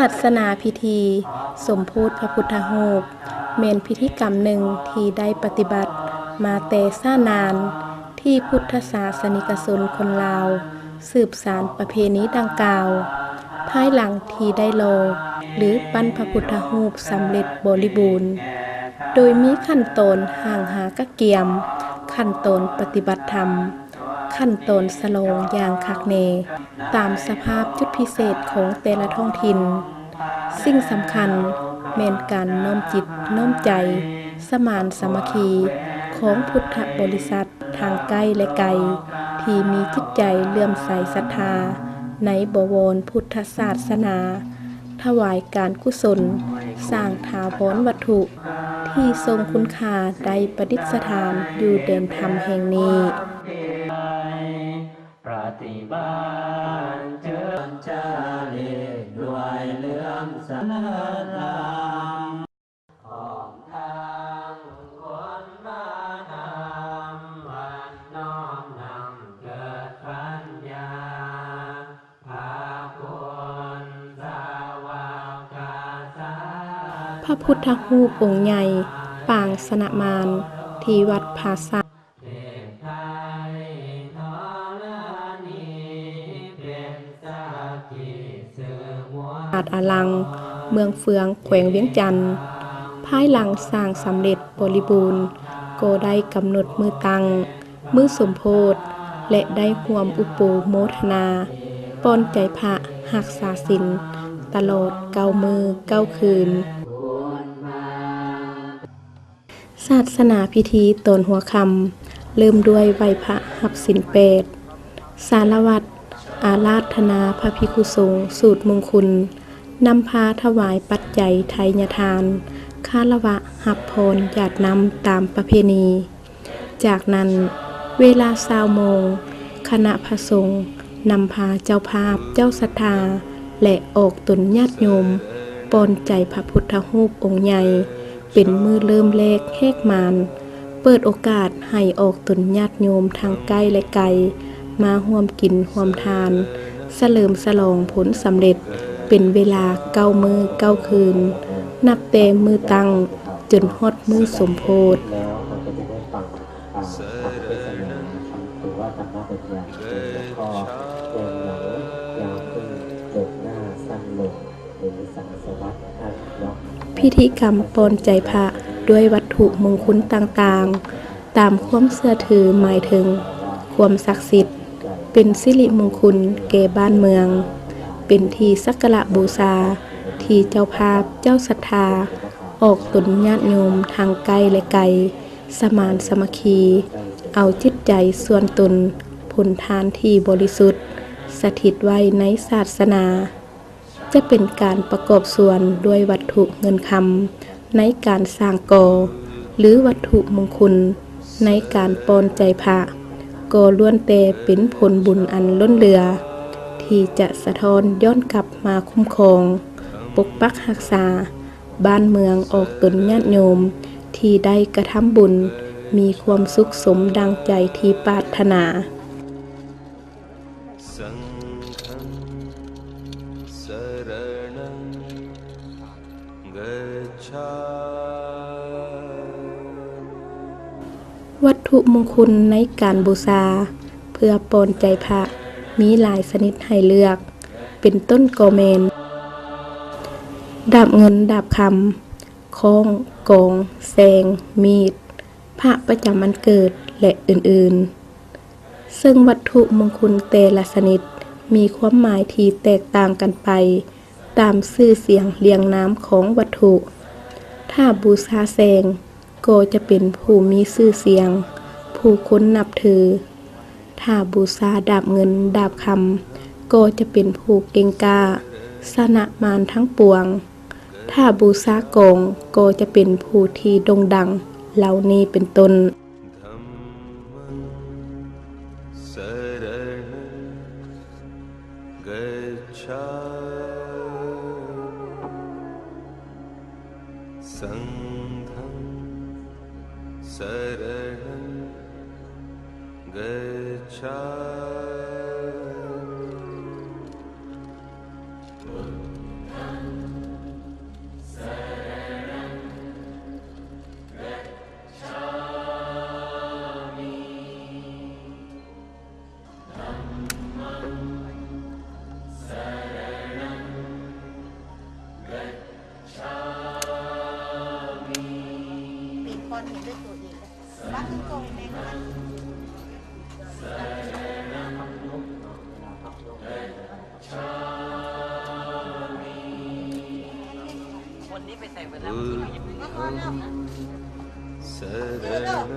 าสนาพิธีสมโภชพระพุทธรูปเมนพิธีกรรมหนึ่งที่ได้ปฏิบัติมาแต่ช้านานที่พุทธศาสนิกชนคนลาวสืบสานประเพณีดังกล่าวภายหลังที่ได้โลหรือปั้นพระพุทธรูปสำเร็จบริบูรณ์โดยมีขั้นตอนห่างหากะเกียมขั้นตอนปฏิบัติธรรมขั้นตอนสโลงอย่างคักแน่ตามสภาพจุดพิเศษของแต่ละท้องถิ่นสิ่งสำคัญแม่นการน้อมจิตน้อมใจสมานสามัคคีของพุทธบริษัททางใกล้และไกลที่มีจิตใจเลื่อมใสศรัทธาในบวรพุทธศาสนาถวายการกุศลสร้างถาวรวัตถุที่ทรงคุณค่าได้ประดิษฐานอยู่แดนธรรมแห่งนี้ปฏิบัติเจริญจารีตด้วยเลื่อมใสธรรมของทางคนมาทำวันน้อมนำเกิดปัญญาภาคุณสาวกาสาพระพุทธรูปองค์ใหญ่ปางสนมานที่วัดภาษาอาดอลังเมืองเฟืองแขวงเวียงจันทน์ภายหลังสร้างสำเร็จบริบูรณ์ก็ได้กำหนดมือตั้งมือสมโภชและได้ร่วมอุปโมทนาป้อนใจพระรักษาศีลตลอด9 มื้อ 9 คืนศาสนาพิธีตอนหัวค่ำเริ่มด้วยไหว้พระรับศีล8สารวัตรอาราธนาพระภิกขุสงฆ์สูตรมงคลนำพาถวายปัจจัยไทยทานคารวะหับพรญาตินำตามประเพณีจากนั้นเวลา20 โมงคณะพระสงฆ์นำพาเจ้าภาพเจ้าศรัทธาและออกตนญาติโยมปอนใจพระพุทธรูปองค์ใหญ่เป็นมือเริ่มแรกแหกมานเปิดโอกาสให้ออกตนญาติโยมทางใกล้และไกลมาร่วมกินร่วมทานเฉลิมฉลองผลสำเร็จเป็นเวลา9 มื้อ 9 คืนนับแต่มือตั้งจนฮอดมือสมโภชแล้วเราจะได้ฟังธรรมเทศนาหรือว่าธรรมะบรรยายแล้วก็เดินหลังยาวขึ้นเดินหน้าสั้นลงหรือสังสวัสดิ์ล็อกพิธีกรรมปอนใจพระด้วยวัตถุมงคลต่างๆตามความเชื่อถือหมายถึงความศักดิ์สิทธิ์เป็นสิริมงคลแก่บ้านเมืองเป็นที่สักการะบูชาที่เจ้าภาพเจ้าศรัทธาออกตนญาติโยมทางไกลและไกลสมานสามัคคีเอาจิตใจส่วนตนผลทานที่บริสุทธิ์สถิตไว้ในศาสนาจะเป็นการประกอบส่วนด้วยวัตถุเงินคำในการสร้างก่อหรือวัตถุมงคลในการปอนใจพระก็ล้วนแต่เป็นผลบุญอันล้นเหลือที่จะสะท้อนย้อนกลับมาคุ้มครองปกปักรักษาบ้านเมืองออกตนญาติโยมที่ได้กระทำบุญมีความสุขสมดังใจที่ปรารถนาวัตถุมงคลในการบูชาเพื่อปอนใจพระมีหลายชนิดให้เลือกเป็นต้นกอเมนดาบเงินดาบคำค้องกองแซงมีดพระประจำวันเกิดและอื่นๆซึ่งวัตถุมงคลแต่ละชนิดมีความหมายที่แตกต่างกันไปตามชื่อเสียงเรียงนามของวัตถุถ้าบูชาแซงก็จะเป็นผู้มีชื่อเสียงผู้คนนับถือถ้าบูชาดาบเงินดาบคำก็จะเป็นผู้เก่งกล้าชนะมารทั้งปวงถ้าบูชากองก็จะเป็นผู้ที่โด่งดังเหล่านี้เป็นต้นสังฆังสรณังกัจฉามิ อนเห็นด้วยตัวเองบ้านตรงแม่คนนี้ไปใส่เวลาก็พอแล้ว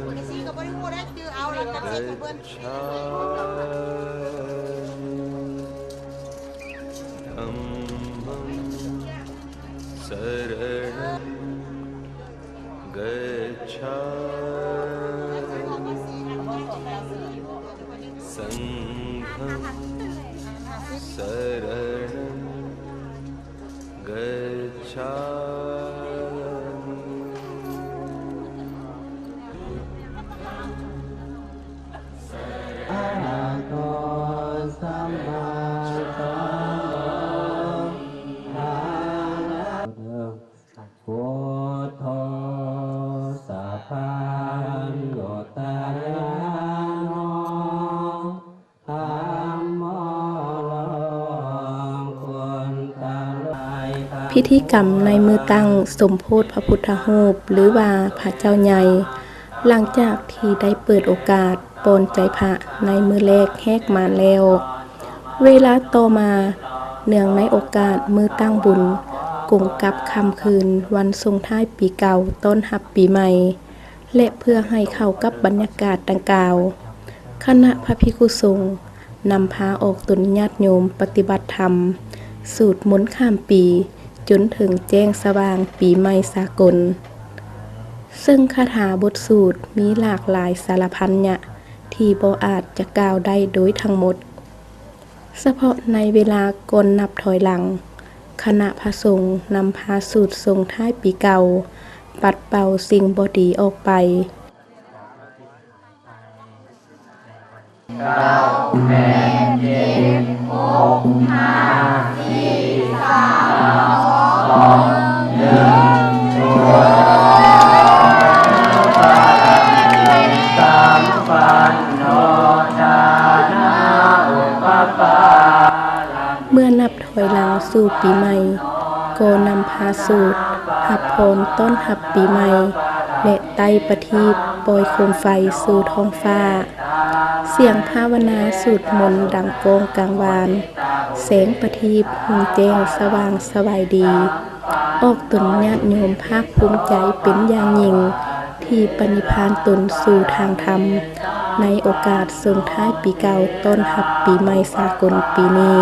คนที่ก็บริโภคได้คือเอาแล้วกันสิเพื่อนพุทโธสัพพัญโยตายาโนธัมโมโลคุณตาลาย พิธีกรรมในมือตั้งสมโพธิพระพุทธรูปหรือว่าพระเจ้าใหญ่หลังจากที่ได้เปิดโอกาสปนใจพระในมือแรกแหกมาแล้ว เวลาต่อมาเนื่องในโอกาสมือตั้งบุญกงกับค่ำคืนวันส่งท้ายปีเก่าต้นรับปีใหม่และเพื่อให้เข้ากับบรรยากาศดังกล่าวคณะพระภิกษุสงฆ์นำพาออกตนญาติโยมปฏิบัติธรรมสูตรมนต์ข้ามปีจนถึงแจ้งสว่างปีใหม่สากลซึ่งคาถาบทสูตรมีหลากหลายสารพันเนี่ยที่บ่อาจจะกล่าวได้โดยทั้งหมดเฉพาะในเวลาก่อนนับถอยหลังคณะพระสงฆ์นำพาสูตรส่งท้ายปีเก่าปัดเป่าสิ่งบ่ดีออกไปเมื่อนับถอยหลังสู่ปีใหม่ก็นำพาสูตรหับพรต้นหับปีใหม่และไต้ประทีปโปรยโคมไฟสู่ท้องฟ้าเสียงภาวนาสูตรมนต์ดังโกงกลางวานแสงประทีปหุ่งแจ้งสว่างสบายดีออกตนญาติโยมภาคภูมิใจเป็นอย่างยิ่งที่ปณิพานตนสู่ทางธรรมในโอกาสส่งท้ายปีเก่าต้นรับปีใหม่สากลปีนี้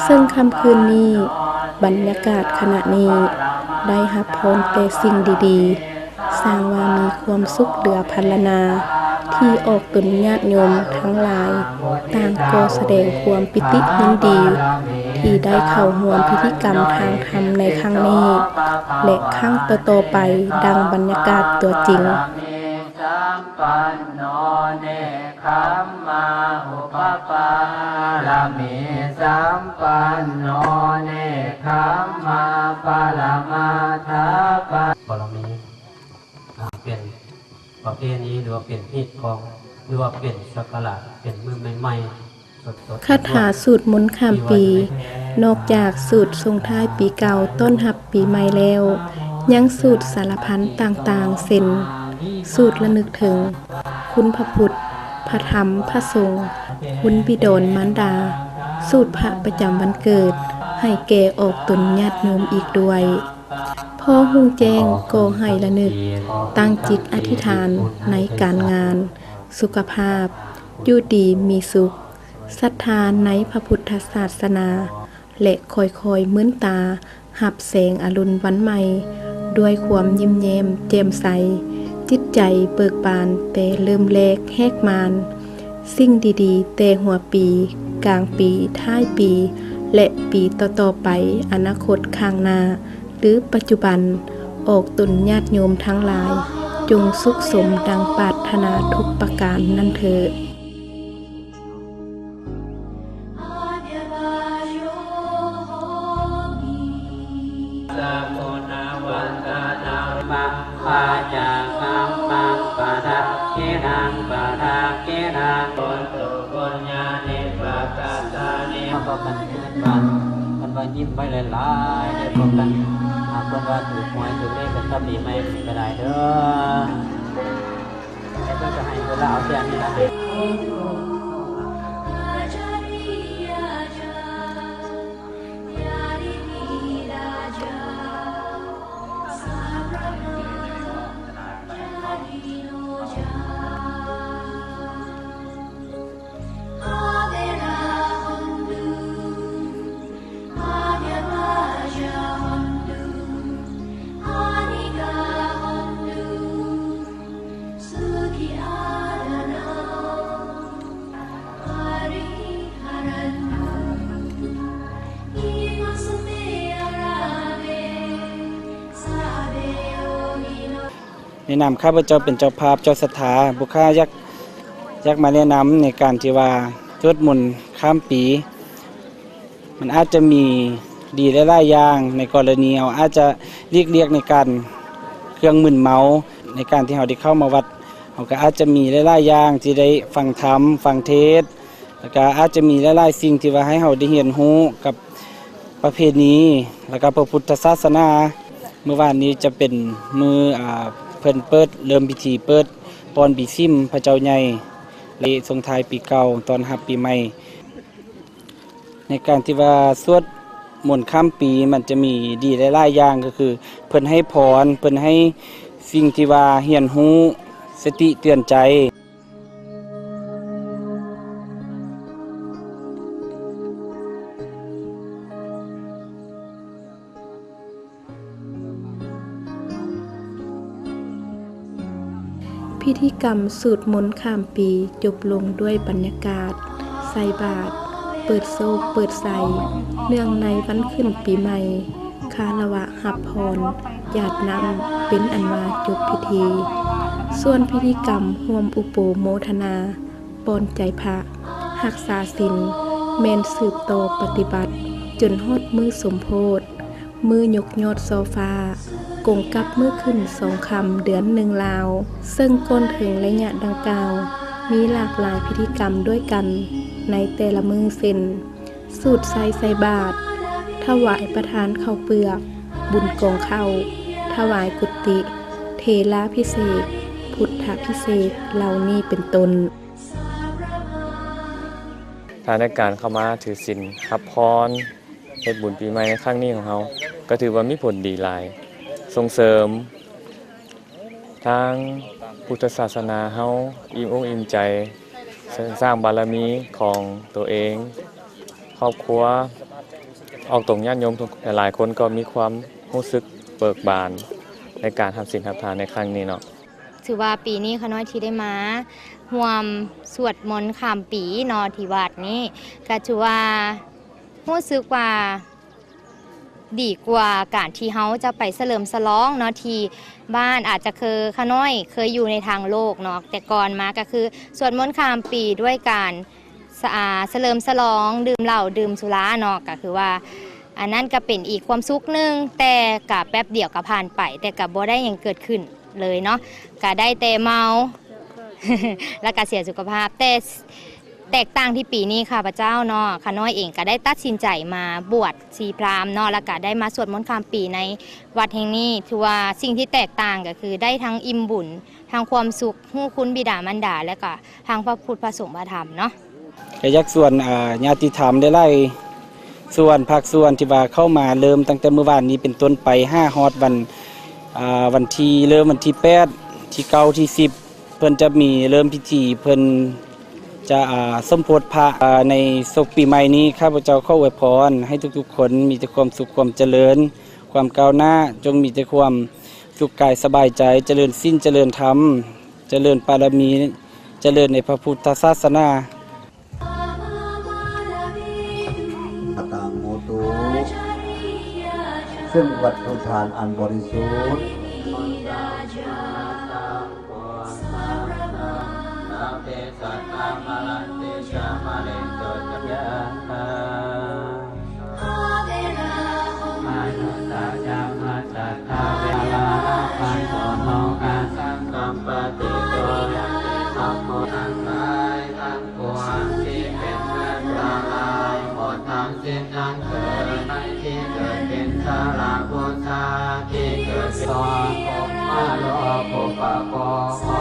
ซึ่งค่ำคืนนี้บรรยากาศขณะนี้ได้รับพรแต่สิ่งดีๆสร้างว่ามีความสุขเหลือพรรณนาที่ออกตนญาติโยมทั้งหลายต่างก็แสดงความปิติยินดีที่ได้เข้าร่วมพิธีกรรมทางธรรมในครั้งนี้และครั้งต่อๆไปดังบรรยากาศตัวจริงสัมปันโนเนคัมมาอุปปาลามิสัมปันโนเนคัมมาปาลามาทาปะบารมีเป็นประเพณีหรือว่าเป็นพิธีของหรือว่าเป็นสักการะเป็นมือใหม่ๆคาถาสูตรมนต์ข้ามปีนอกจากสูตรส่งท้ายปีเก่าต้นรับปีใหม่แล้วยังสูตรสารพันต่างๆเช่นสูตรระลึกถึงคุณพระพุทธพระธรรมพระสงฆ์คุณบิดรมารดาสูตรพระประจำวันเกิดให้แก่ออกตนญาติโยมอีกด้วยพอฮู้แจ้งก็ให้ระลึกตั้งจิตอธิษฐานในการงานสุขภาพอยู่ดีมีสุขศรัทธาในพระพุทธศาสนาและคอยๆมื้นตาหับแสงอรุณวันใหม่ด้วยความยิ้มแย้มแจ่มใสจิตใจเบิกบานแต่เริ่มแรกแหกมานสิ่งดีๆแต่หัวปีกลางปีท้ายปีและปีต่อๆไปอนาคตข้างหน้าหรือปัจจุบันออกตนญาติโยมทั้งหลายจงสุขสมดังปรารถนาทุกประการนั่นเถิดปาจาคัมมังปะทะเกนังปะทะเกนังปุตตุปุญญาณิปะกัตตานิมาบอกกันกันว่ายิ้มไปหลายๆได้บอกกัน คนว่าถือหวยถือเลขกันชอบดีไหมก็ได้เด้อให้เพื่อนจะให้เวลาเอาเสียนี่ละให้แนะนำข้าพเจ้าเป็นเจ้าภาพเจ้าศรัทธาบุคคลยักมาแนะนำในการที่ว่าสวดมนต์ข้ามปีมันอาจจะมีดีหลายๆอย่างในกรณีเอาอาจจะเรียกในการเครื่องมึนเมาในการที่เราได้เข้ามาวัดเราก็อาจจะมีหลายๆอย่างที่ได้ฟังธรรมฟังเทศน์แล้วก็อาจจะมีหลายๆสิ่งที่ว่าให้เราได้เรียนรู้กับประเพณีแล้วก็พระพุทธศาสนาเมื่อวานนี้จะเป็นมือเพิ่นเปิดเริ่มพิธีเปิดปอนบีซิมพระเจ้าใหญ่และส่งท้ายปีเก่าตอนรับปีใหม่ในการที่ว่าสวดมนต์ข้ามปีมันจะมีดีหลายๆอย่างก็คือเพิ่นให้พรเพิ่นให้สิ่งที่ว่าเรียนรู้สติเตือนใจพิธีกรรมสูตรมนต์ข้ามปีจบลงด้วยบรรยากาศใส่บาตรเปิดโซกเปิดใส่เนื่องในวันขึ้นปีใหม่คารวะหับพรญาตินำเป็นอันว่าจบพิธีส่วนพิธีกรรมร่วมอุปโมทนาปอนใจพระรักษาศีลแมนสืบต่อปฏิบัติจนฮอดมือสมโพธิมือยกยอดโซฟากงกับมือขึ้น2 ค่ำเดือน1 ลาวซึ่งก้นถึงระยะดังกล่าวมีหลากหลายพิธีกรรมด้วยกันในแต่ละมือเส้นสูตรใส่บาตรถวายประทานข้าวเปลือกบุญกองข้าวถวายกุฏิเทลาพิเศษพุทธพิเศษเหล่านี้เป็นต้น ทางในการเข้ามาถือศีลรับพรเฮ็ดบุญปีใหม่ในครั้งนี้ของเราก็ถือว่ามีผลดีหลายส่งเสริมทางพุทธศาสนาเฮาอิ่มอกอิ่มใจสร้างบารมีของตัวเองครอบครัวออกตรงญาติโยมหลายคนก็มีความรู้สึกเบิกบานในการทำศีลทำทานในครั้งนี้เนาะถือว่าปีนี้ข้าน้อยที่ได้มาร่วมสวดมนต์ข้ามปีเนาะที่วัดนี้ก็ถือว่ารู้สึกว่าดีกว่าการที่เฮาจะไปเฉลิมฉลองเนาะที่บ้านอาจจะข้าน้อยเคยอยู่ในทางโลกเนาะแต่ก่อนมาก็คือสวดมนต์ข้ามปีด้วยการเฉลิมฉลองดื่มเหล้าดื่มสุราเนาะก็คือว่าอันนั้นก็เป็นอีกความสุขนึงแต่กับแป๊บเดียวก็ผ่านไปแต่กับบ่ได้ยังเกิดขึ้นเลยเนาะก็ได้แต่เมา แล้วก็เสียสุขภาพแต่แตกต่างที่ปีนี้ค่ะพระเจ้าเนาะข้าน้อยเองก็ได้ตัดสินใจมาบวชชีพราหมณ์เนาะแล้วก็ได้มาสวดมนต์ข้ามปีในวัดแห่งนี้ถือว่าสิ่งที่แตกต่างก็คือได้ทั้งอิ่มบุญทั้งความสุขฮู้คุณบิดามารดาและก็ทางพระพุทธพระสงฆ์พระธรรมเนาะก็ยักส่วนญาติธรรมได้ไล่ส่วนภาคส่วนที่ว่าเข้ามาเริ่มตั้งแต่เมื่อวานนี้เป็นต้นไป5 ฮอดวันที่เริ่มวันที่8ที่9ที่10เพิ่นจะมีเริ่มพิธีเพิ่นจะสมโภชพระในศกปีใหม่นี้ข้าพเจ้าขออวยพรให้ทุกๆคนมีแต่ความสุขความเจริญความก้าวหน้าจงมีแต่ความสุขกายสบายใจเจริญศีลเจริญธรรมเจริญปารมีเจริญในพระพุทธศาสนาตังโมตุซึ่งวัตถุทานอันบริสุทธิ์ที่เกิดเป็นสาราพุทธา สอนมาโลภปะโกโอ